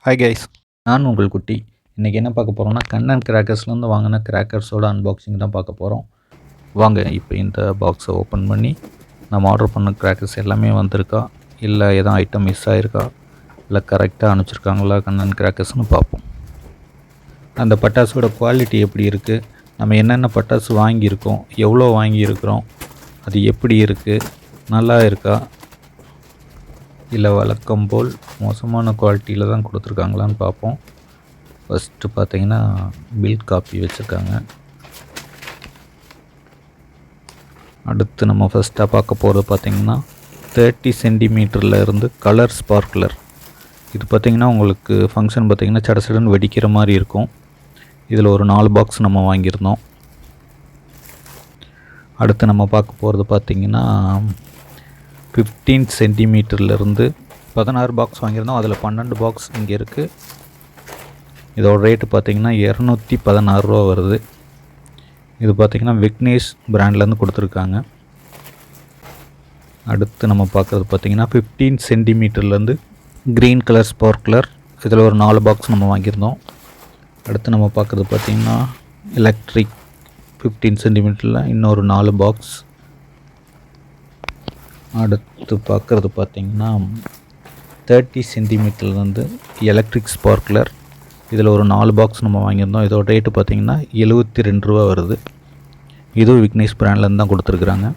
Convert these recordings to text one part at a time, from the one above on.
Hi guys, நான் உங்கள் குட்டி. இன்றைக்கி என்ன பார்க்க போகிறோம்னா, கண்ணன் கிராக்கர்ஸ்லேருந்து வாங்கின கிராக்கர்ஸோட அன்பாக்சிங் தான் பார்க்க போகிறோம். வாங்க இப்போ இந்த பாக்ஸை ஓப்பன் பண்ணி நம்ம ஆர்டர் பண்ண கிராக்கர்ஸ் எல்லாமே வந்திருக்கா, இல்லை எதுவும் ஐட்டம் மிஸ் ஆகிருக்கா, இல்லை கரெக்டாக அனுப்பிச்சிருக்காங்களா கண்ணன் கிராக்கர்ஸ்னு பார்ப்போம். அந்த பட்டாசோட குவாலிட்டி எப்படி இருக்குது, நம்ம என்னென்ன பட்டாசு வாங்கியிருக்கோம், எவ்வளோ வாங்கியிருக்கிறோம், அது எப்படி இருக்குது, நல்லா இருக்கா, இல்லை வழக்கம் போல் மோசமான குவாலிட்டியில் தான் கொடுத்துருக்காங்களான்னு பார்ப்போம். ஃபஸ்ட்டு பார்த்தீங்கன்னா பில் காப்பி வச்சுருக்காங்க. அடுத்து நம்ம ஃபஸ்ட்டாக பார்க்க போகிறது பார்த்திங்கன்னா 30 சென்டிமீட்டரில் இருந்து கலர் ஸ்பார்க்லர். இது பார்த்திங்கன்னா உங்களுக்கு ஃபங்க்ஷன் பார்த்திங்கன்னா சடசடன்னு வெடிக்கிற மாதிரி இருக்கும். இதில் ஒரு 4 பாக்ஸ் நம்ம வாங்கியிருந்தோம். அடுத்து நம்ம பார்க்க போகிறது பார்த்திங்கன்னா 15 சென்டிமீட்டர்லேருந்து 16 பாக்ஸ் வாங்கியிருந்தோம். அதில் 12 பாக்ஸ் இங்கே இருக்குது. இதோட ரேட்டு பார்த்திங்கன்னா 216 ரூபா வருது. இது பார்த்திங்கன்னா விக்னேஷ் பிராண்ட்லேருந்து கொடுத்துருக்காங்க. அடுத்து நம்ம பார்க்குறது பார்த்திங்கன்னா 15 சென்டிமீட்டர்லேருந்து க்ரீன் கலர் ஸ்பார்க்லர். இதில் ஒரு 4 பாக்ஸ் நம்ம வாங்கியிருந்தோம். அடுத்து நம்ம பார்க்குறது பார்த்திங்கன்னா எலக்ட்ரிக் 15 சென்டிமீட்டரில் இன்னொரு 4 பாக்ஸ். அடுத்து பார்க்குறது பார்த்திங்கன்னா 30 சென்டிமீட்டர்லேருந்து எலக்ட்ரிக் ஸ்பார்க்லர். இதில் ஒரு 4 பாக்ஸ் நம்ம வாங்கியிருந்தோம். இதோட ரேட்டு பார்த்திங்கன்னா 72 ரூபா வருது. இதுவும் விக்னேஷ் பிராண்ட்லேருந்து தான் கொடுத்துருக்குறாங்க.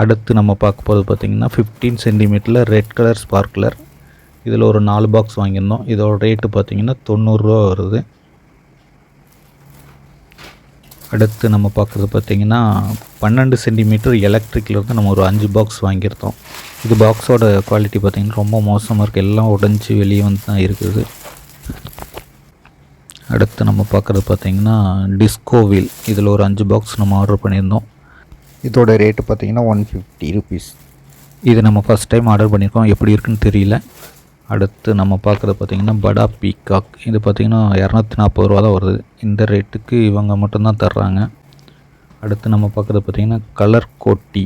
அடுத்து நம்ம பார்க்க போகிறது பார்த்திங்கன்னா 15 சென்டிமீட்டரில் ரெட் கலர் ஸ்பார்க்லர். இதில் ஒரு 4 பாக்ஸ் வாங்கியிருந்தோம். இதோட ரேட்டு பார்த்திங்கன்னா 90 ரூபா வருது. அடுத்து நம்ம பார்க்குறது பார்த்திங்கன்னா 12 சென்டிமீட்டர் எலக்ட்ரிக்கிலேருந்து நம்ம ஒரு 5 பாக்ஸ் வாங்கியிருந்தோம். இது பாக்ஸோட குவாலிட்டி பார்த்திங்கன்னா ரொம்ப மோசமாக இருக்குது. எல்லாம் உடஞ்சி வெளியே வந்து தான் இருக்குது. அடுத்து நம்ம பார்க்குறது பார்த்திங்கன்னா டிஸ்கோ வீல். இதில் ஒரு 5 பாக்ஸ் நம்ம ஆர்டர் பண்ணியிருந்தோம். இதோட ரேட்டு பார்த்திங்கன்னா 150 ருபீஸ். இது நம்ம ஃபஸ்ட் டைம் ஆர்டர் பண்ணியிருக்கோம், எப்படி இருக்குன்னு தெரியல. அடுத்து நம்ம பார்க்குறது பார்த்திங்கன்னா படா பீகாக். இது பார்த்திங்கன்னா 240 ரூபா தான் வருது. இந்த ரேட்டுக்கு இவங்க மட்டும்தான் தர்றாங்க. அடுத்து நம்ம பார்க்குறது பார்த்திங்கன்னா கலர் கோட்டி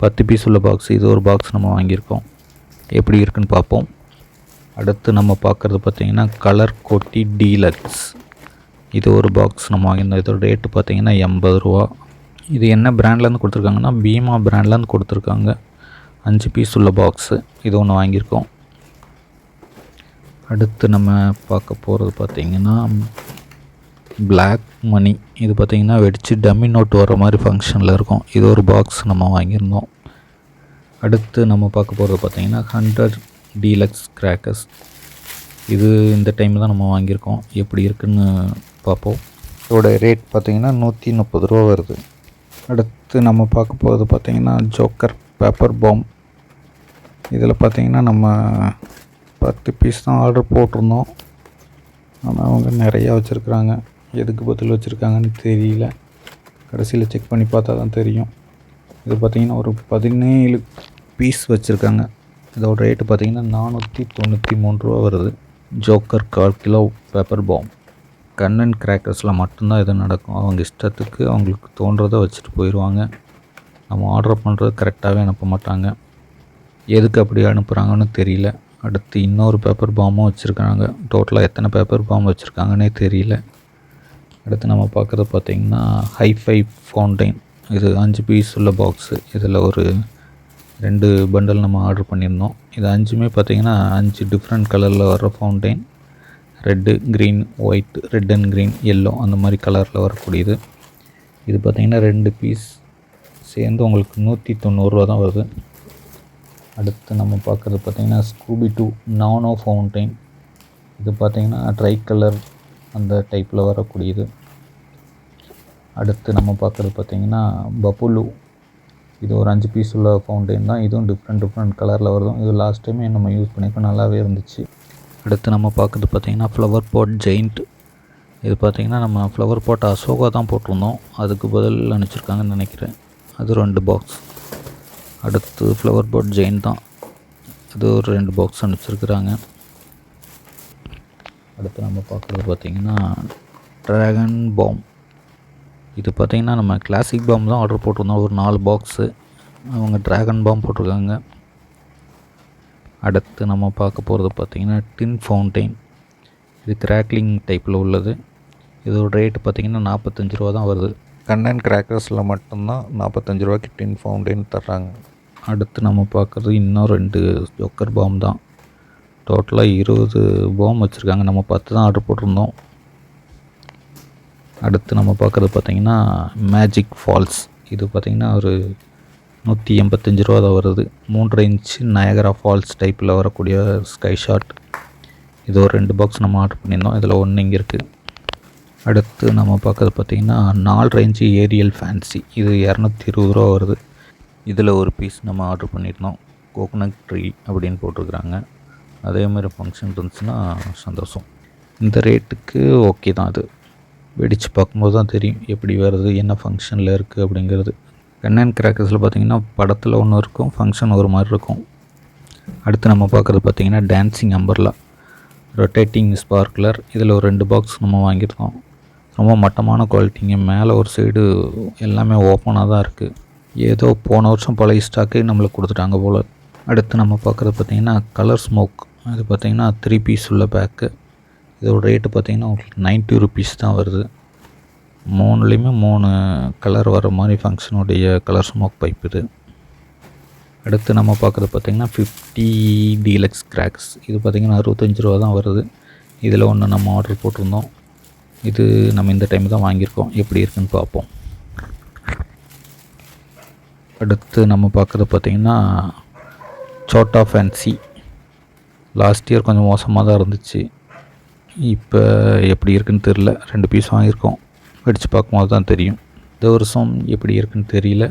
10 பீஸ் உள்ள பாக்ஸ். இது ஒரு பாக்ஸ் நம்ம வாங்கியிருக்கோம், எப்படி இருக்குன்னு பார்ப்போம். அடுத்து நம்ம பார்க்குறது பார்த்திங்கன்னா கலர் கோட்டி டீலக்ஸ். இது ஒரு பாக்ஸ் நம்ம வாங்கியிருந்தோம். இதோட ரேட்டு பார்த்திங்கன்னா 80 ரூபா. இது என்ன பிராண்ட்லேருந்து கொடுத்துருக்காங்கன்னா பீமா பிராண்ட்லேருந்து கொடுத்துருக்காங்க. 5 பீஸ் உள்ள பாக்ஸு. இது ஒன்று வாங்கியிருக்கோம். அடுத்து நம்ம பார்க்க போகிறது பார்த்திங்கன்னா பிளாக் மணி. இது பார்த்திங்கன்னா வெடித்து டம்மி நோட் வர மாதிரி ஃபங்க்ஷனில் இருக்கும். இது ஒரு பாக்ஸ் நம்ம வாங்கியிருந்தோம். அடுத்து நம்ம பார்க்க போகிறது பார்த்திங்கன்னா 100 டீலக்ஸ் கிராக்கர்ஸ். இது இந்த டைம் தான் நம்ம வாங்கியிருக்கோம், எப்படி இருக்குன்னு பார்ப்போம். இதோட ரேட் பார்த்திங்கன்னா 130 ரூபா வருது. அடுத்து நம்ம பார்க்க போகிறது பார்த்திங்கன்னா ஜோக்கர் பேப்பர் பாம். இதில் பார்த்திங்கன்னா நம்ம 10 பீஸ் தான் ஆர்டர் போட்டிருந்தோம். ஆனால் அவங்க நிறையா வச்சுருக்குறாங்க. எதுக்கு பதில் வச்சுருக்காங்கன்னு தெரியல. கடைசியில் செக் பண்ணி பார்த்தா தான் தெரியும். இது பார்த்திங்கன்னா ஒரு 17 பீஸ் வச்சுருக்காங்க. இதோட ரேட்டு பார்த்திங்கன்னா 493 ரூபா வருது. Joker 1/4 kilo paper bomb. Kannan கிராக்கர்ஸில் மட்டும்தான் இது நடக்கும். அவங்க இஷ்டத்துக்கு அவங்களுக்கு தோன்றதை வச்சுட்டு போயிடுவாங்க. நம்ம ஆர்டர் பண்ணுறது கரெக்டாகவே அனுப்ப மாட்டாங்க. எதுக்கு அப்படி அனுப்புகிறாங்கன்னு தெரியல. அடுத்து இன்னொரு பேப்பர் பாமும் வச்சுருக்காங்க. டோட்டலாக எத்தனை பேப்பர் பாம் வச்சுருக்காங்கன்னே தெரியல. அடுத்து நம்ம பார்க்குறது பார்த்திங்கன்னா ஹைஃபை ஃபவுண்டைன். இது 5 பீஸ் உள்ள பாக்ஸு. இதில் ஒரு 2 பண்டல் நம்ம ஆர்டர் பண்ணியிருந்தோம். இது 5மே பார்த்திங்கன்னா 5 டிஃப்ரெண்ட் கலரில் வர fountain. Red, green, white, red and green, yellow அந்த மாதிரி கலரில் வரக்கூடியது. இது பார்த்திங்கன்னா 2 பீஸ் சேர்ந்து உங்களுக்கு 190 ரூபா தான் வருது. அடுத்து நம்ம பார்க்குறது பார்த்திங்கன்னா ஸ்கூபி டூ நானோ ஃபவுண்டைன். இது பார்த்திங்கன்னா ட்ரை கலர் அந்த டைப்பில் வரக்கூடியது. அடுத்து நம்ம பார்க்குறது பார்த்திங்கன்னா பப்புலு. இது ஒரு 5 பீஸ் உள்ள ஃபவுண்டைன் தான். இதுவும் டிஃப்ரெண்ட் கலரில் வருதும். இது லாஸ்ட் டைமே நம்ம யூஸ் பண்ணியிருக்கோம், நல்லாவே இருந்துச்சு. அடுத்து நம்ம பார்க்குறது பார்த்திங்கன்னா ஃப்ளவர் பாட் ஜெயிண்ட். இது பார்த்திங்கன்னா நம்ம ஃப்ளவர் பாட் அசோகா தான் போட்டிருந்தோம், அதுக்கு பதில் அனுப்பிச்சிருக்காங்கன்னு நினைக்கிறேன். அது 2 பாக்ஸ். அடுத்து ஃப்ளவர் பாட் ஜெயின் தான். இது ஒரு 2 பாக்ஸ் அனுப்பிச்சிருக்கிறாங்க. அடுத்து நம்ம பார்க்குறது பார்த்திங்கன்னா ட்ராகன் பாம். இது பார்த்திங்கன்னா நம்ம கிளாசிக் பாம் தான் ஆர்டர் போட்டிருந்தோம், ஒரு 4 பாக்ஸு. அவங்க ட்ராகன் பாம் போட்டிருக்காங்க. அடுத்து நம்ம பார்க்க போகிறது பார்த்திங்கன்னா டின் ஃபவுண்டைன். இது கிராக்லிங் டைப்பில் உள்ளது. இதோட ரேட்டு பார்த்திங்கன்னா 45 ரூபா தான் வருது. கண்ணன் கிராக்கர்ஸில் மட்டும்தான் 45 ரூபாய்க்கு டின் ஃபவுண்டைன் தர்றாங்க. அடுத்து நம்ம பார்க்குறது இன்னும் 2 ஜோக்கர் பாம் தான். டோட்டலாக 20 பாம் வச்சுருக்காங்க. நம்ம 10 தான் ஆர்டர் போட்டிருந்தோம். அடுத்து நம்ம பார்க்குறது பார்த்திங்கன்னா மேஜிக் ஃபால்ஸ். இது பார்த்திங்கன்னா ஒரு 185 ரூபா தான் வருது. 3.5 இன்ச் நயகரா ஃபால்ஸ் டைப்பில் வரக்கூடிய ஸ்கை ஷாட். இது ஒரு 2 பாக்ஸ் நம்ம ஆர்டர் பண்ணியிருந்தோம். இதில் 1 இங்கே இருக்குது. அடுத்து நம்ம பார்க்குறது பார்த்திங்கன்னா 4 இன்ச் ஏரியல் ஃபேன்சி. இது 220 ரூபா வருது. இதில் ஒரு பீஸ் நம்ம ஆர்டர் பண்ணியிருந்தோம். கோகோனட் ட்ரீ அப்படின்னு போட்டிருக்குறாங்க. அதேமாதிரி ஃபங்க்ஷன் இருந்துச்சுன்னா சந்தோஷம். இந்த ரேட்டுக்கு ஓகே தான். அது வெடித்து பார்க்கும்போது தான் தெரியும் எப்படி வருது, என்ன ஃபங்க்ஷனில் இருக்குது அப்படிங்கிறது. கண்ணன் கிராக்கர்ஸில் பார்த்திங்கன்னா படத்தில் ஒன்று இருக்கும், ஃபங்க்ஷன் ஒரு மாதிரி இருக்கும். அடுத்து நம்ம பார்க்குறது பார்த்திங்கன்னா டான்ஸிங் அம்பர்லா ரொட்டேட்டிங் ஸ்பார்க்லர். இதில் ஒரு 2 பாக்ஸ் நம்ம வாங்கியிருக்கோம். ரொம்ப மட்டமான குவாலிட்டிங்க. மேலே ஒரு சைடு எல்லாமே ஓப்பனாக தான் இருக்குது. ஏதோ போன வருஷம் பழைய ஸ்டாக்கே நம்மளுக்கு கொடுத்துட்டாங்க போல். அடுத்து நம்ம பார்க்குறது பார்த்திங்கன்னா கலர் ஸ்மோக். அது பார்த்திங்கன்னா 3 பீஸ் உள்ள பேக்கு. இதோட ரேட்டு பார்த்திங்கன்னா உங்களுக்கு 90 ருபீஸ் தான் வருது. 3லேயுமே 3 கலர் வர மாதிரி ஃபங்க்ஷனுடைய கலர் ஸ்மோக் பைப் இது. அடுத்து நம்ம பார்க்குறது பார்த்திங்கன்னா 50 டீலக்ஸ் கிராக்ஸ். இது பார்த்திங்கன்னா 65 ரூபா தான் வருது. இதில் ஒன்று நம்ம ஆர்டர் போட்டிருந்தோம். இது நம்ம இந்த டைம் தான் வாங்கியிருக்கோம். எப்படி இருக்குன்னு பார்ப்போம். அடுத்து நம்ம பார்க்குறது பார்த்திங்கன்னா சோட்டா ஃபேன்சி. லாஸ்ட் இயர் கொஞ்சம் மோசமாக தான் இருந்துச்சு. இப்போ எப்படி இருக்குன்னு தெரில. 2 பீஸ் வாங்கியிருக்கோம். வெடித்து பார்க்கும்போது தான் தெரியும். இந்த வருஷம் எப்படி இருக்குன்னு தெரியல.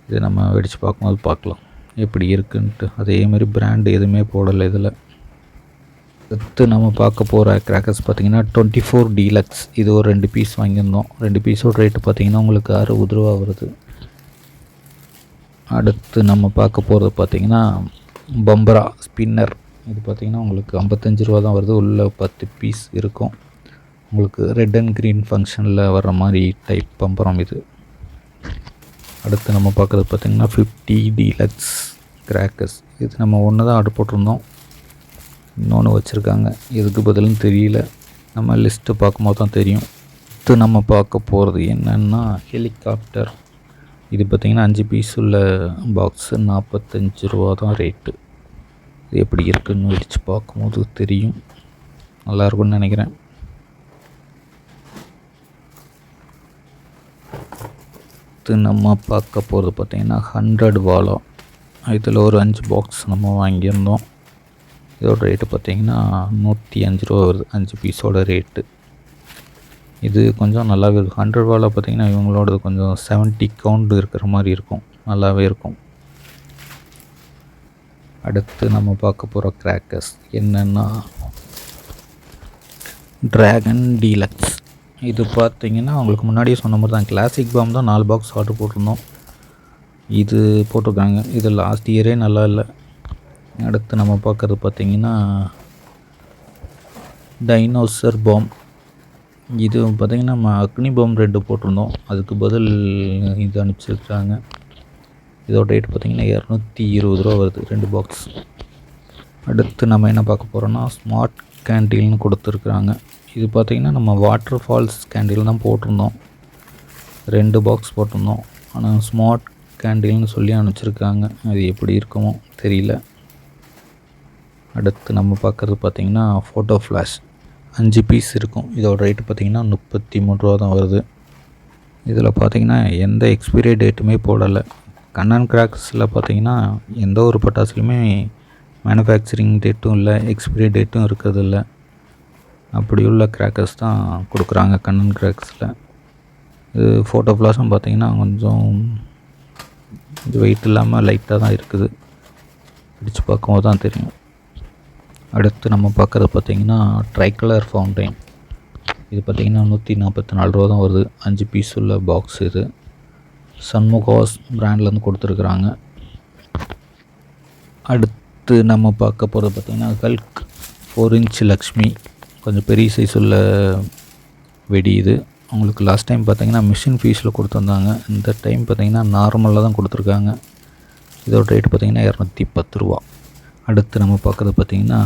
இதை நம்ம வெடித்து பார்க்கும்போது பார்க்கலாம் எப்படி இருக்குன்ட்டு. அதேமாதிரி பிராண்டு எதுவுமே போடலை இதில். அடுத்து நம்ம பார்க்க போகிற கிராக்கர்ஸ் பார்த்திங்கன்னா 24 டீலக்ஸ். இது ஒரு 2 பீஸ் வாங்கியிருந்தோம். 2 பீஸோட ரேட்டு பார்த்திங்கன்னா உங்களுக்கு 60 ரூபா வருது. அடுத்து நம்ம பார்க்க போகிறது பார்த்திங்கன்னா பம்பரா ஸ்பின்னர். இது பார்த்திங்கன்னா உங்களுக்கு 55 ரூபா தான் வருது. உள்ள 10 பீஸ் இருக்கும். உங்களுக்கு ரெட் அண்ட் க்ரீன் ஃபங்க்ஷனில் வர்ற மாதிரி டைப் பம்பரம் இது. அடுத்து நம்ம பார்க்குறது பார்த்திங்கன்னா 50 டீலக்ஸ் கிராக்கர்ஸ். இது நம்ம ஒன்று தான் ஆர்டர் போட்டிருந்தோம். இன்னொன்று வச்சுருக்காங்க. எதுக்கு பதில்னு தெரியல. நம்ம லிஸ்ட்டு பார்க்கும்போது தான் தெரியும். அடுத்து நம்ம பார்க்க போகிறது என்னென்னா ஹெலிகாப்டர். இது பார்த்திங்கன்னா 5 பீஸ் உள்ள பாக்ஸு 45 ரூபா தான் ரேட்டு. இது எப்படி இருக்குன்னு வெடித்து பார்க்கும்போது தெரியும். நல்லாயிருக்குன்னு நினைக்கிறேன். அடுத்து நம்ம பார்க்க போகிறது பார்த்திங்கன்னா 100 வாலா. இதில் ஒரு 5 பாக்ஸ் நம்ம வாங்கியிருந்தோம். இதோட ரேட்டு பார்த்திங்கன்னா 105 ரூபா வருது. 5 பீஸோட ரேட்டு. இது கொஞ்சம் நல்லாவே இருக்கும். 100 வாலா பார்த்திங்கன்னா இவங்களோடது கொஞ்சம் 70 கவுண்ட் இருக்கிற மாதிரி இருக்கும். நல்லாவே இருக்கும். அடுத்து நம்ம பார்க்க போகிற கிராக்கர்ஸ் என்னென்னா ட்ராகன் டீலக்ஸ். இது பார்த்திங்கன்னா உங்களுக்கு முன்னாடியே சொன்ன மாதிரி தான் கிளாசிக் பாம் தான் 4 பாக்ஸ் ஆர்டர் போட்டிருந்தோம். இது போட்டிருக்காங்க. இது லாஸ்ட் இயரே நல்லா இல்லை. அடுத்து நம்ம பார்க்குறது பார்த்திங்கன்னா டைனோசர் பாம். இது பார்த்திங்கன்னா நம்ம அக்னி பாம் 2 போட்டிருந்தோம். அதுக்கு பதில் இது அனுப்பிச்சிருக்காங்க. இதோட ரேட் பார்த்திங்கன்னா 220 ரூபா வருது 2 பாக்ஸ். அடுத்து நம்ம என்ன பார்க்க போகிறோன்னா ஸ்மார்ட் கேண்டில்னு கொடுத்துருக்குறாங்க. இது பார்த்திங்கன்னா நம்ம வாட்டர் ஃபால்ஸ் கேண்டில் தான் போட்டிருந்தோம். 2 பாக்ஸ் போட்டிருந்தோம். ஆனால் ஸ்மார்ட் கேண்டில்னு சொல்லி அனுப்பிச்சிருக்காங்க. அது எப்படி இருக்குமோ தெரியல. அடுத்து நம்ம பார்க்குறது பார்த்திங்கன்னா ஃபோட்டோ ஃப்ளாஷ். 5 பீஸ் இருக்கும். இதோட ரேட்டு பார்த்திங்கன்னா 33 ரூபா தான் வருது. இதில் பார்த்திங்கன்னா எந்த எக்ஸ்பைரி டேட்டுமே போடலை. கண்ணன் கிராக்கர்ஸில் பார்த்திங்கன்னா எந்த ஒரு பட்டாசுலையுமே மேனுஃபேக்சரிங் டேட்டும் இல்லை, எக்ஸ்பைரி டேட்டும் இருக்கிறது இல்லை. அப்படி உள்ள கிராக்கர்ஸ் தான் கொடுக்குறாங்க கண்ணன் கிராக்கர்ஸில். இது ஃபோட்டோ ஃப்ளாஷும் பார்த்திங்கன்னா கொஞ்சம் வெயிட் இல்லாமல் லைட்டாக தான் இருக்குது. பிடிச்சு பார்க்கும்போது தான் தெரியும். அடுத்து நம்ம பார்க்குறது பார்த்திங்கன்னா ட்ரைகலர் ஃபவுண்டைன். இது பார்த்திங்கன்னா 144 ரூபா தான் வருது. 5 பீஸ் உள்ள பாக்ஸ் இது. சண்முகாஸ் பிராண்ட்லேருந்து கொடுத்துருக்குறாங்க. அடுத்து நம்ம பார்க்க போகிறது பார்த்திங்கன்னா ஹல்க் 4 இன்ச் லக்ஷ்மி. கொஞ்சம் பெரிய சைஸ் உள்ள வெடி இது. அவங்களுக்கு லாஸ்ட் டைம் பார்த்திங்கன்னா மிஷின் ஃபீஸில் கொடுத்துருந்தாங்க. இந்த டைம் பார்த்திங்கன்னா நார்மலாக தான் கொடுத்துருக்காங்க. இதோட ரேட்டு பார்த்திங்கன்னா 210 ரூபா. அடுத்து நம்ம பார்க்குறது பார்த்திங்கன்னா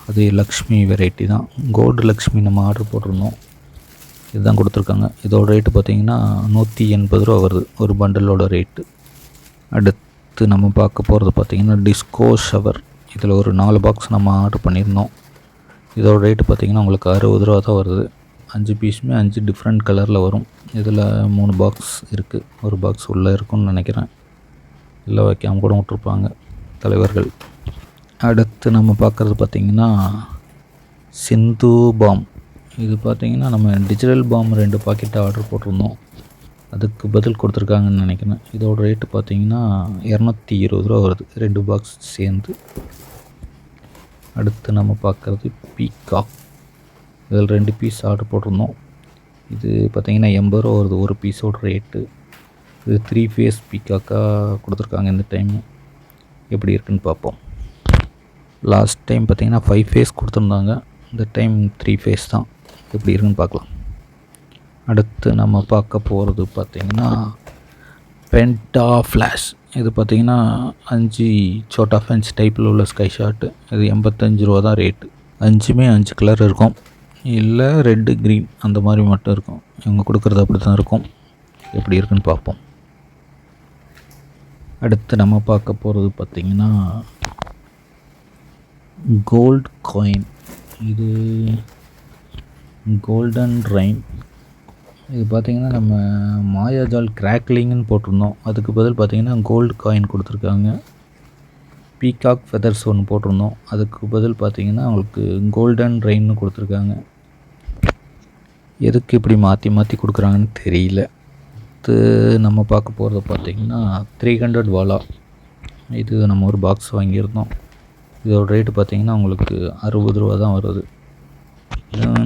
அது லக்ஷ்மி வெரைட்டி தான். கோல்டு லக்ஷ்மி நம்ம ஆர்டர் போட்டிருந்தோம். இதுதான் கொடுத்துருக்காங்க. இதோட ரேட்டு பார்த்திங்கன்னா 180 ரூபா வருது ஒரு பண்டலோட ரேட்டு. அடுத்து நம்ம பார்க்க போகிறது பார்த்திங்கன்னா டிஸ்கோ ஷவர். இதில் ஒரு 4 பாக்ஸ் நம்ம ஆர்டர் பண்ணியிருந்தோம். இதோட ரேட்டு பார்த்திங்கன்னா உங்களுக்கு 60 ரூபா தான் வருது. 5 பீஸுமே 5 டிஃப்ரெண்ட் கலரில் வரும். இதில் 3 பாக்ஸ் இருக்குது. ஒரு பாக்ஸ் உள்ளே இருக்கும்னு நினைக்கிறேன், இல்லை வைக்காமல் கூட விட்ருப்பாங்க தலைவர்கள். அடுத்து நம்ம பார்க்குறது பார்த்திங்கன்னா சிந்து பாம். இது பார்த்திங்கன்னா நம்ம டிஜிட்டல் பாம் 2 பாக்கெட் ஆர்டர் போட்டிருந்தோம். அதுக்கு பதில் கொடுத்துருக்காங்கன்னு நினைக்கிறேன். இதோட ரேட்டு பார்த்திங்கன்னா 220 ரூபா வருது 2 பாக்ஸ் சேர்ந்து. அடுத்து நம்ம பார்க்குறது பீகாக். இதில் 2 பீஸ் ஆர்டர் போட்டிருந்தோம். இது பார்த்திங்கன்னா 80 ரூபா வருது ஒரு பீஸோட ரேட்டு. இது 3 ஃபேஸ் பீகாக்காக கொடுத்துருக்காங்க. இந்த டைம் எப்படி இருக்குன்னு பார்ப்போம். லாஸ்ட் டைம் பார்த்திங்கன்னா 5 ஃபேஸ் கொடுத்துருந்தாங்க. இந்த டைம் 3 ஃபேஸ் தான். எப்படி இருக்குன்னு பார்க்கலாம். அடுத்து நம்ம பார்க்க போகிறது பார்த்திங்கன்னா பென்டா ஃப்ளாஷ். இது பார்த்திங்கன்னா 5 சோட்டா ஃபேன்ஸ் டைப்பில் உள்ள ஸ்கை ஷாட்டு. இது 85 ரூபா தான் ரேட்டு. 5மே 5 கலர் இருக்கும், இல்லை ரெட்டு க்ரீன் அந்த மாதிரி மட்டும் இருக்கும். இவங்க கொடுக்குறது அப்படி தான் இருக்கும். எப்படி இருக்குன்னு பார்ப்போம். அடுத்து நம்ம பார்க்க போகிறது பார்த்திங்கன்னா கோல்ட் காயின். இது கோல்டன் ரெயின். இது பார்த்திங்கன்னா நம்ம மாயாஜால் கிராக்லிங்னு போட்டிருந்தோம். அதுக்கு பதில் பார்த்திங்கன்னா கோல்டு காயின் கொடுத்துருக்காங்க. பீகாக் ஃபெதர்ஸ் ஒன்று போட்டிருந்தோம். அதுக்கு பதில் பார்த்திங்கன்னா அவங்களுக்கு கோல்டன் ரெயின்னு கொடுத்துருக்காங்க. எதுக்கு இப்படி மாற்றி மாற்றி கொடுக்குறாங்கன்னு தெரியல. அடுத்து நம்ம பார்க்க போகிறது பார்த்திங்கன்னா 300 வாலா. இது நம்ம ஒரு பாக்ஸ் வாங்கியிருந்தோம். இதோட ரேட்டு பார்த்திங்கன்னா உங்களுக்கு 60 ரூபா தான் வருது.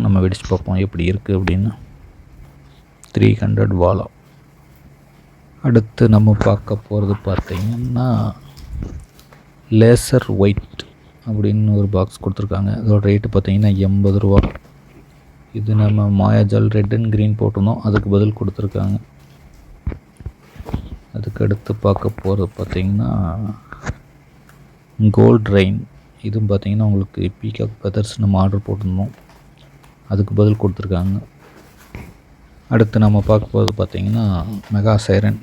நம்ம வெடிச்சு பார்ப்போம் எப்படி இருக்குது அப்படின்னு. 300 வாலா. அடுத்து நம்ம பார்க்க போகிறது பார்த்திங்கன்னா லேசர் ஒயிட் அப்படின்னு ஒரு பாக்ஸ் கொடுத்துருக்காங்க. இதோட ரேட்டு பார்த்திங்கன்னா 80 ரூபா. இது நம்ம மாயாஜால் ரெட் அண்ட் க்ரீன் போட்டிருந்தோம். அதுக்கு பதில் கொடுத்துருக்காங்க. அதுக்கு அடுத்து பார்க்க போகிறது பார்த்திங்கன்னா கோல்ட் ரெயின். இதுவும் பார்த்திங்கன்னா உங்களுக்கு பீகாக் ஃபெதர்ஸ் நம்ம ஆர்டர் போட்டிருந்தோம். அதுக்கு பதில் கொடுத்துருக்காங்க. அடுத்து நம்ம பார்க்க போகிறது பார்த்திங்கன்னா மெகா சைரன்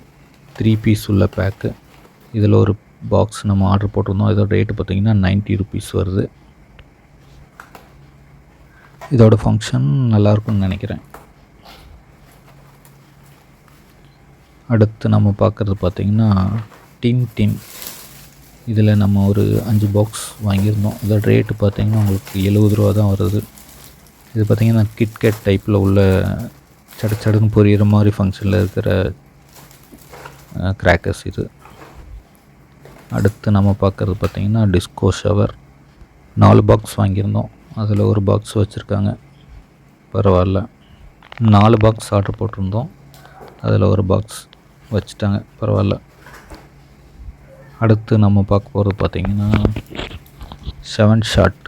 3 பீஸ் உள்ள பேக்கு. இதில் ஒரு பாக்ஸ் நம்ம ஆர்டர் போட்டிருந்தோம். இதோட ரேட்டு பார்த்திங்கன்னா 90 ருபீஸ் வருது. இதோட ஃபங்க்ஷன் நல்லாயிருக்கும்னு நினைக்கிறேன். அடுத்து நம்ம பார்க்குறது பார்த்திங்கன்னா டின். இதில் நம்ம ஒரு 5 பாக்ஸ் வாங்கியிருந்தோம். இதோட ரேட்டு பார்த்திங்கன்னா உங்களுக்கு 70 ரூபா தான் வருது. இது பார்த்திங்கன்னா கிட்கேட் டைப்பில் உள்ள சடுன்னு பொரியிற மாதிரி ஃபங்க்ஷனில் இருக்கிற கிராக்கர்ஸ் இது. அடுத்து நம்ம பார்க்குறது பார்த்திங்கன்னா டிஸ்கோ ஷவர். 4 பாக்ஸ் வாங்கியிருந்தோம். அதில் ஒரு பாக்ஸ் வச்சுருக்காங்க, பரவாயில்ல. 4 பாக்ஸ் ஆர்டர் போட்டிருந்தோம். அதில் ஒரு பாக்ஸ் வச்சுட்டாங்க, பரவாயில்ல. அடுத்து நம்ம பார்க்க போகிறது பார்த்திங்கன்னா 7 ஷாட்.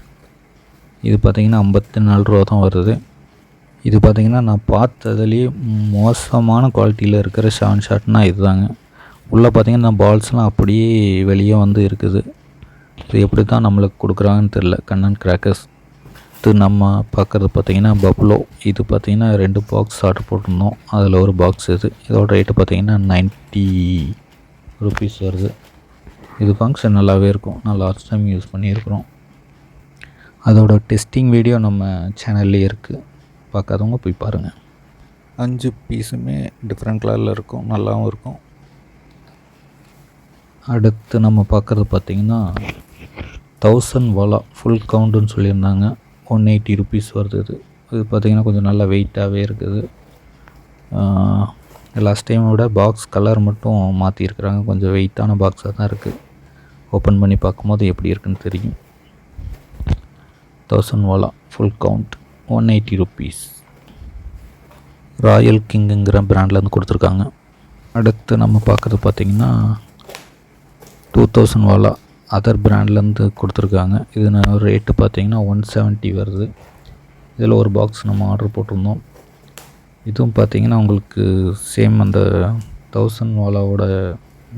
இது பார்த்திங்கன்னா 54 ரூபா தான் வருது. இது பார்த்திங்கன்னா நான் பார்த்ததுலேயே மோசமான குவாலிட்டியில் இருக்கிற 7 ஷாட்னால் இதுதாங்க. உள்ளே பார்த்திங்கன்னா பால்ஸ்லாம் அப்படியே வெளியே வந்து இருக்குது. இது எப்படி தான் நம்மளுக்கு கொடுக்குறாங்கன்னு தெரில. கண்ணன் கிராக்கர்ஸ். இது நம்ம பார்க்குறது பார்த்திங்கன்னா பப்ளோ. இது பார்த்திங்கன்னா 2 பாக்ஸ் ஆர்டர் போட்டிருந்தோம். அதில் ஒரு பாக்ஸ் இது. இதோட ரேட்டு பார்த்திங்கன்னா 90 ருபீஸ் வருது. இது ஃபங்க்ஷன் நல்லாவே இருக்கும். நான் லாஸ்ட் டைம் யூஸ் பண்ணியிருக்கிறோம். அதோட டெஸ்டிங் வீடியோ நம்ம சேனல்லே இருக்குது, பார்க்காதவங்க போய் பாருங்கள். 5 பீஸுமே டிஃப்ரெண்ட் கலரில் இருக்கும், நல்லாவும் இருக்கும். அடுத்து நம்ம பார்க்குறது பார்த்திங்கன்னா 1000 வாலா ஃபுல் கவுண்டுன்னு சொல்லியிருந்தாங்க. 180 ருபீஸ் வருது. இது பார்த்திங்கன்னா கொஞ்சம் நல்லா வெயிட்டாகவே இருக்குது. லாஸ்ட் டைமை விட பாக்ஸ் கலர் மட்டும் மாற்றிருக்கிறாங்க. கொஞ்சம் வெயிட்டான பாக்ஸாக தான் இருக்குது. ஓப்பன் பண்ணி பார்க்கும்போது எப்படி இருக்குன்னு தெரியும். 1000 வாலா ஃபுல் கவுண்ட் 180 ருபீஸ். ராயல் கிங்குங்கிற பிராண்ட்லேருந்து கொடுத்துருக்காங்க. அடுத்து நம்ம பார்க்குறது பார்த்திங்கன்னா 2000 வாலா அதர் பிராண்ட்லேருந்து கொடுத்துருக்காங்க. இது ரேட்டு பார்த்திங்கன்னா 170 வருது. இதில் ஒரு பாக்ஸ் நம்ம ஆர்டர் போட்டிருந்தோம். இதுவும் பார்த்திங்கன்னா உங்களுக்கு சேம் அந்த 1000 வாலாவோட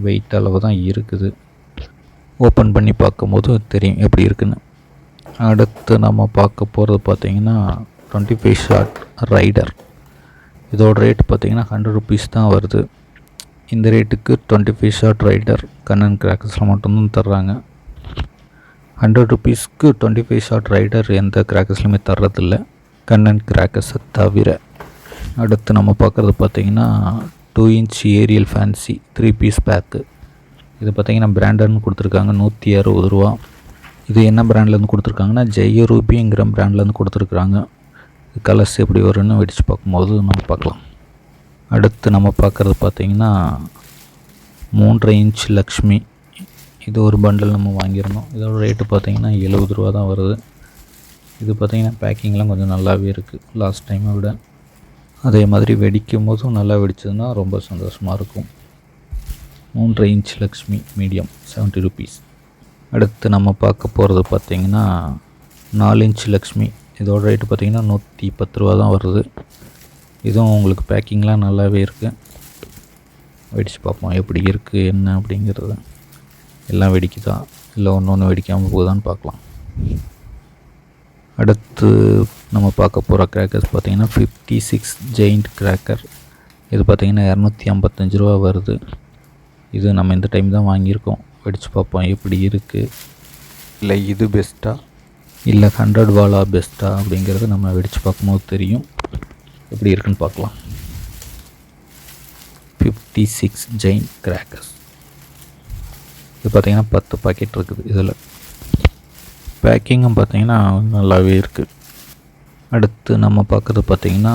வெயிட் அளவு தான் இருக்குது. ஓப்பன் பண்ணி பார்க்கும்போது தெரியும் எப்படி இருக்குன்னு. அடுத்து நம்ம பார்க்க போகிறது பார்த்திங்கன்னா 25 ஷாட் ரைடர். இதோட ரேட் பார்த்திங்கன்னா 100 ருபீஸ் தான் வருது. இந்த ரேட்டுக்கு 25 ஷாட் ரைடர் கண்ணன் கிராக்கர்ஸில் மட்டும்தான் தர்றாங்க. 100 ருபீஸ்க்கு 25 ஷாட் ரைடர் எந்த கிராக்கர்ஸ்லையுமே தர்றதில்ல, கண்ணன் கிராக்கர்ஸை தவிர. அடுத்து நம்ம பார்க்குறது பார்த்திங்கன்னா 2 inch aerial fancy 3 piece pack. இது பார்த்திங்கன்னா பிராண்டட்னு கொடுத்துருக்காங்க, 160 ரூபா. இது என்ன பிராண்ட்லேருந்து கொடுத்துருக்காங்கன்னா ஜெய ரூபிங்கிற பிராண்ட்லேருந்து கொடுத்துருக்குறாங்க. இது கலர்ஸ் எப்படி வரும்னு வெடித்து பார்க்கும்போது நம்ம பார்க்கலாம். அடுத்து நம்ம பார்க்குறது பார்த்திங்கன்னா 3.5 இன்ச் லக்ஷ்மி. இது ஒரு பண்டில் நம்ம வாங்கியிருந்தோம். இதோட ரேட்டு பார்த்திங்கன்னா 70 ரூபா தான் வருது. இது பார்த்திங்கன்னா பேக்கிங்லாம் கொஞ்சம் நல்லாவே இருக்குது லாஸ்ட் டைமை விட. அதே மாதிரி வெடிக்கும் போதும் நல்லா வெடிச்சதுன்னா ரொம்ப சந்தோஷமாக இருக்கும். 3.5 இன்ச் லக்ஷ்மி மீடியம் 70 ருபீஸ். அடுத்து நம்ம பார்க்க போகிறது பார்த்திங்கன்னா 4 இன்ச் லக்ஷ்மி. இதோட ரேட்டு பார்த்திங்கன்னா 110 ரூபா தான் வருது. இதுவும் உங்களுக்கு பேக்கிங்லாம் நல்லாவே இருக்குது. வெடித்து பார்ப்போம் எப்படி இருக்குது என்ன அப்படிங்கிறது. எல்லாம் வெடிக்குதா இல்லை ஒன்று வெடிக்காமல் போகுதான்னு பார்க்கலாம். அடுத்து நம்ம பார்க்க போகிற கிராக்கர்ஸ் பார்த்திங்கன்னா 56 ஜெயிண்ட் கிராக்கர். இது பார்த்திங்கன்னா 255 ரூபா வருது. இது நம்ம இந்த டைம் தான் வாங்கியிருக்கோம். வெடித்து பார்ப்போம் எப்படி இருக்குது, இல்லை இது பெஸ்ட்டா இல்லை 100 வாலா பெஸ்ட்டா அப்படிங்கிறது நம்ம வெடித்து பார்க்கும்போது தெரியும். எப்படி இருக்குன்னு பார்க்கலாம். 56 ஜெயிண்ட் கிராக்கர்ஸ். இது பார்த்திங்கன்னா 10 பாக்கெட் இருக்குது. இதில் பேக்கிங்கும் பார்த்திங்கன்னா நல்லாவே இருக்குது. அடுத்து நம்ம பார்க்குறது பார்த்திங்கன்னா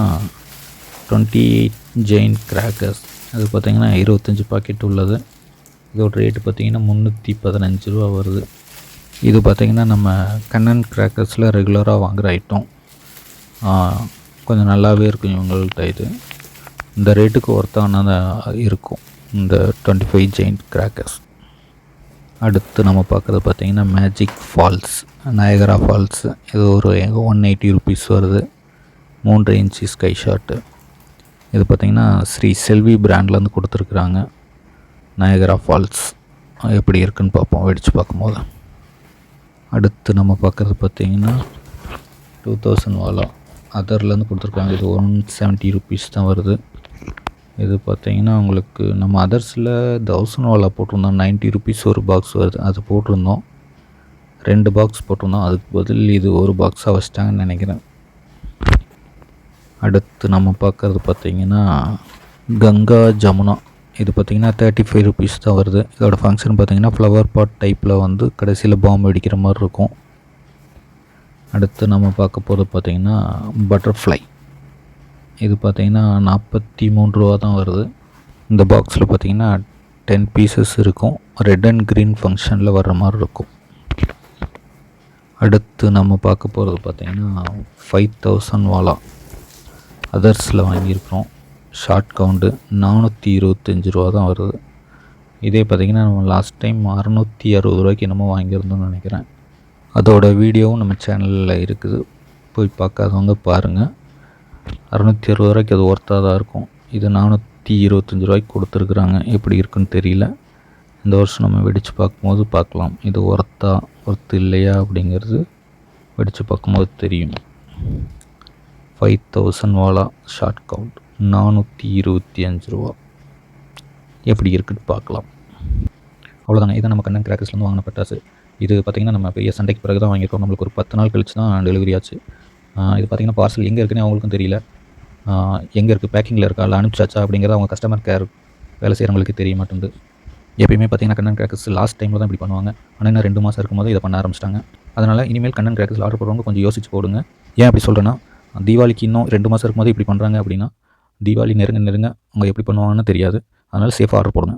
28 ஜெயிண்ட் கிராக்கர்ஸ். அது பார்த்திங்கன்னா 25 பாக்கெட் உள்ளது. இதோட ரேட்டு பார்த்திங்கன்னா 315 ரூபா வருது. இது பார்த்திங்கன்னா நம்ம கண்ணன் கிராக்கர்ஸில் ரெகுலராக வாங்குகிற ஐட்டம். கொஞ்சம் நல்லாவே இருக்கும் இவங்கள்ட்ட. இது இந்த ரேட்டுக்கு ஒர்த்தானதாக இருக்கும் இந்த 25 ஜெயிண்ட் கிராக்கர்ஸ். அடுத்து நம்ம பார்க்குறது பார்த்திங்கன்னா மேஜிக் ஃபால்ஸ், நயகரா ஃபால்ஸ். இது ஒரு 180 ருபீஸ் வருது. 3 இன்ச்சு ஸ்கை ஷாட்டு. இது பார்த்திங்கன்னா ஸ்ரீ செல்வி பிராண்ட்லேருந்து கொடுத்துருக்குறாங்க. நயகரா ஃபால்ஸ் எப்படி இருக்குன்னு பார்ப்போம் வெடித்து பார்க்கும்போது. அடுத்து நம்ம பார்க்குறது பார்த்திங்கன்னா 2000 வாலா அதர்லேருந்து கொடுத்துருக்காங்க. இது 170 ருபீஸ் தான் வருது. இது பார்த்திங்கன்னா உங்களுக்கு நம்ம அதர்ஸில் 1000 வாலா போட்டிருந்தோம். 90 ருபீஸ் ஒரு பாக்ஸ் வருது. அது போட்டிருந்தோம். 2 பாக்ஸ் போட்டிருந்தோம். அதுக்கு பதில் இது ஒரு பாக்ஸாக வச்சிட்டாங்கன்னு நினைக்கிறேன். அடுத்து நம்ம பார்க்குறது பார்த்திங்கன்னா கங்கா ஜமுனா. இது பார்த்திங்கன்னா 35 ருபீஸ் தான் வருது. இதோட ஃபங்க்ஷன் பார்த்திங்கன்னா ஃப்ளவர் பாட் டைப்பில் வந்து கடைசியில் பாம்பு வெடிக்கிற மாதிரி இருக்கும். அடுத்து நம்ம பார்க்க போகிறது பார்த்திங்கன்னா பட்டர்ஃப்ளை. இது பார்த்திங்கன்னா 43 ரூபா தான் வருது. இந்த பாக்ஸில் பார்த்திங்கன்னா 10 பீசஸ் இருக்கும். ரெட் அண்ட் க்ரீன் ஃபங்க்ஷனில் வர்ற மாதிரி இருக்கும். அடுத்து நம்ம பார்க்க போகிறது பார்த்திங்கன்னா 5000 வாலா அதர்ஸில் வாங்கியிருக்கிறோம். ஷார்ட் கவுண்டு 425 ரூபா தான் வருது. இதே பார்த்திங்கன்னா நம்ம லாஸ்ட் டைம் 660 ரூபாய்க்கு என்னமோ வாங்கியிருந்தோம்னு நினைக்கிறேன். அதோட வீடியோவும் நம்ம சேனலில் இருக்குது, போய் பார்க்காதவங்க பாருங்கள். 660 ரூபாய்க்கு அது ஒர்த்தாக தான் இருக்கும். இது 425 ரூபாய்க்கு கொடுத்துருக்குறாங்க. எப்படி இருக்குன்னு தெரியல. இந்த வருஷம் நம்ம வெடித்து பார்க்கும்போது பார்க்கலாம் இது ஒர்த்து இல்லையா அப்படிங்கிறது வெடித்து பார்க்கும்போது தெரியும். 5000 வாலா ஷார்ட் கவுண்ட் 425 ரூபா எப்படி இருக்குன்னு பார்க்கலாம். அவ்வளோதாங்க. இதை நம்ம கண்ணன் கிராக்கர்ஸ்லேருந்து வாங்கின பட்டாசு. இது பார்த்திங்கன்னா நம்ம பெரிய சண்டைக்கு பிறகு தான் வாங்கியிருக்கோம். நம்மளுக்கு ஒரு 10 நாள் கழிச்சு தான் டெலிவரி ஆச்சு. இது பார்த்திங்கன்னா பார்சல் எங்கே இருக்குன்னு அவங்களுக்கும் தெரியல. எங்கே இருக்குது, பேக்கிங்கில் இருக்கா இல்லை அனுப்பிச்சாச்சா அப்படிங்கிறது அவங்க கஸ்டமர் கேர் வேலை செய்கிறவங்களுக்கு தெரிய மாட்டேங்குது. எப்பயுமே பார்த்திங்கன்னா கண்ணன் கிராக்கர்ஸ் லாஸ்ட் டைமில் தான் இப்படி பண்ணுவாங்க. ஆனால் இன்னும் 2 மாதம் இருக்கும்போது இதை பண்ண ஆரம்பிச்சிட்டாங்க. அதனால் இனிமேல் கண்ணன் கிராக்கர்ஸ் ஆர்டர் போடுறவங்க கொஞ்சம் யோசிச்சு போடுங்க. ஏன் அப்படி சொல்கிறேன்னா, தீபாவளிக்கு இன்னும் 2 மாதம் இருக்கும்போது இப்படி பண்ணுறாங்க அப்படின்னா தீபாவளி நெருங்க அவங்க எப்படி பண்ணுவாங்கன்னு தெரியாது. அதனால் சேஃபாக ஆர்டர் போடுங்க.